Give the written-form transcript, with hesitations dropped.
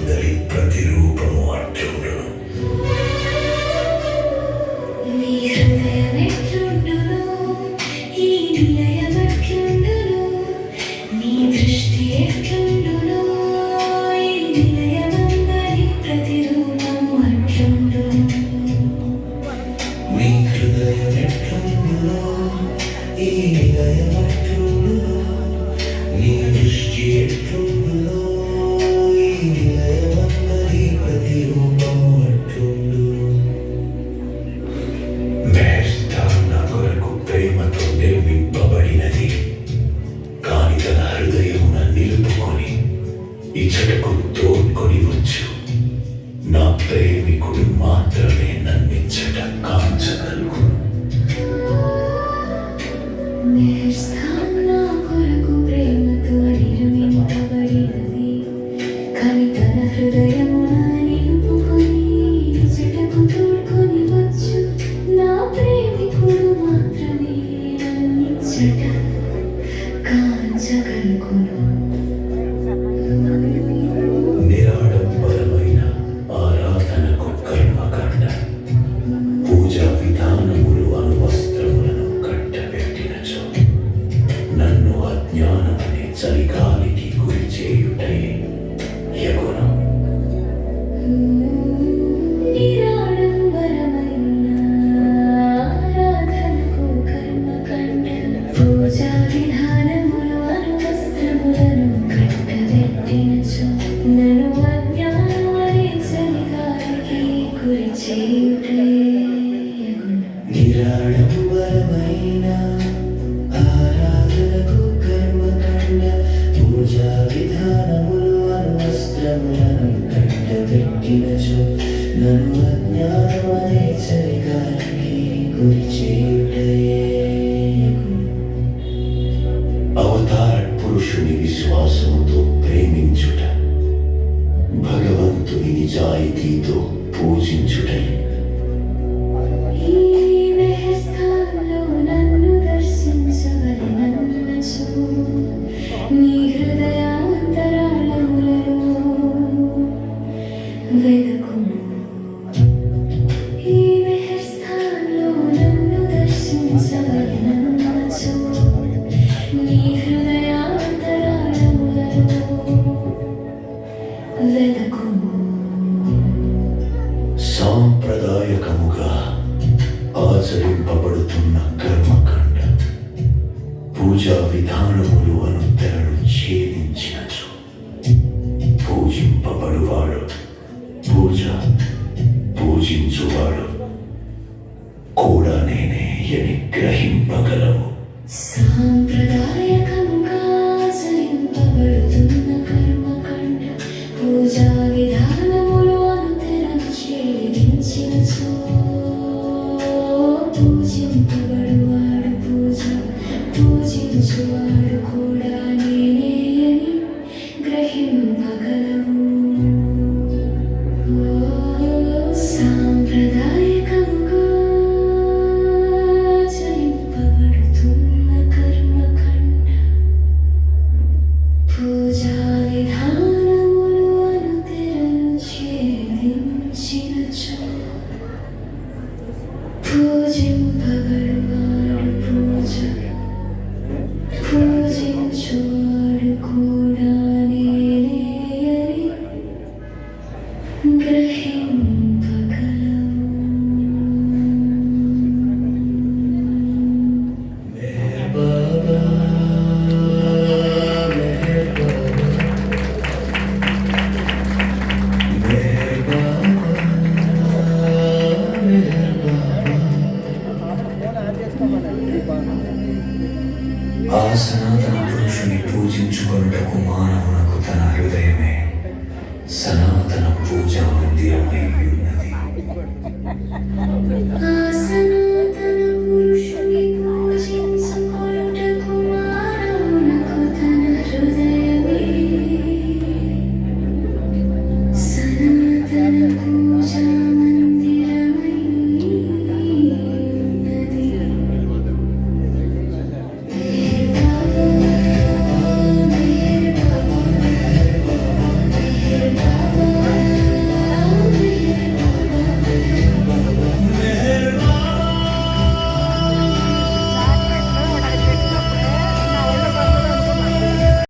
సుందరి ప్రతిరూపము అట్లుండును. నీ హృదయమెట్లుండును, ఈ నిలయమెట్లుండును, నీ దృష్టి ఎట్లుండును, ఈ నిలయమందరి ప్రతిరూపము అట్లుండును. నీ హృదయమెట్లుండును, ఈ నిలయమెట్లుండును, నీ దృష్టి ఎట్లుండును, ఈ నిలయమందరి ప్రతిరూపము అట్లుండును. మెహర్స్థాన్ నా కొరకు ప్రేమతో నిర్మింపబడినది, కాని తన హృదయమున నిలుపుకొని ఇచ్చటకు తోడ్కొని వచ్చు నా ప్రేమికుడు మాత్రమే నన్నిచ్చట కాంచగలుగును. మెహర్స్థాన్ నా కొరకు ప్రేమతో నిర్మింపబడినది, కాని తన హృదయమున నిలుపుకొని ఇచ్చటకు తోడ్కొని వచ్చు నా ప్రేమికుడు మాత్రమే నన్నిచ్చట కాంచగలుగును. నిరాడంబరమైన ఆరాధనకు కర్మకాండ, పూజా విధానములు అను వస్త్రములను కట్టబెట్టినచో నన్ను అజ్ఞానమనే చలిగాలికి గురి చేయుటయే యగును. నిరాడంబరమైన ఆరాధనకు కర్మకాండ, పూజా విధానములు అను వస్త్రములను కట్టబెట్టినచో నన్ను అజ్ఞానమనే చలిగాలికి గురి చేయుటయే యగును. నిరాడంబరమైన ఆరాధనకు కర్మకాండ, పూజా విధానములు అను వస్త్రములను కట్టబెట్టినచో నన్ను అజ్ఞానమనే చలిగాలికి గురి చేయుటయే యగును. అవతార పురుషుని విశ్వాసముతో ప్రేమించుట, భగవంతుని నిజాయితీతో పూజించుటయే. ఈ మెహర్స్థాన్లో నన్ను దర్శించవలెనన్నచో నీ హృదయాంతరాళములలో వెదకుము. ఈ మెహర్స్థాన్లో నన్ను దర్శించవలెనన్నచో నీ హృదయాంతరాళములలో వెదకుము. సాంప్రదాయకముగా ఆచరింపబడుతున్న కర్మకాండ, పూజా విధానములు అను తెరను ఛేదించినచో పూజింపబడువాడు పూజించువాడు కూడా నేనే అని గ్రహింపగలవు. సాంప్రదాయకముగా ఆచరింపబడుతున్న కర్మకాండ, పూజా విధానములు అను తెరను ఛేదించినచో పూజింపబడువాడు పూజించువాడు కూడా నేనే అని గ్రహింపగలవు. సాంప్రదాయకముగా ఆచరింపబడుతున్న కర్మకాండ, పూజా విధానములు అను తెరను ఛేదించినచో పూజింపబడువాడు పూజించువాడు కూడా నేనే అని గ్రహింపగలవు. మెహర్ బాబా, మెహర్ బాబా, మెహర్ బాబా, మెహర్ బాబా. ఆ సనాతన పురుషుని పూజించుకొనుటకు మానవునకు తన హృదయమే సనాతన పూజా మందిరమై ఉన్నది. ఆసన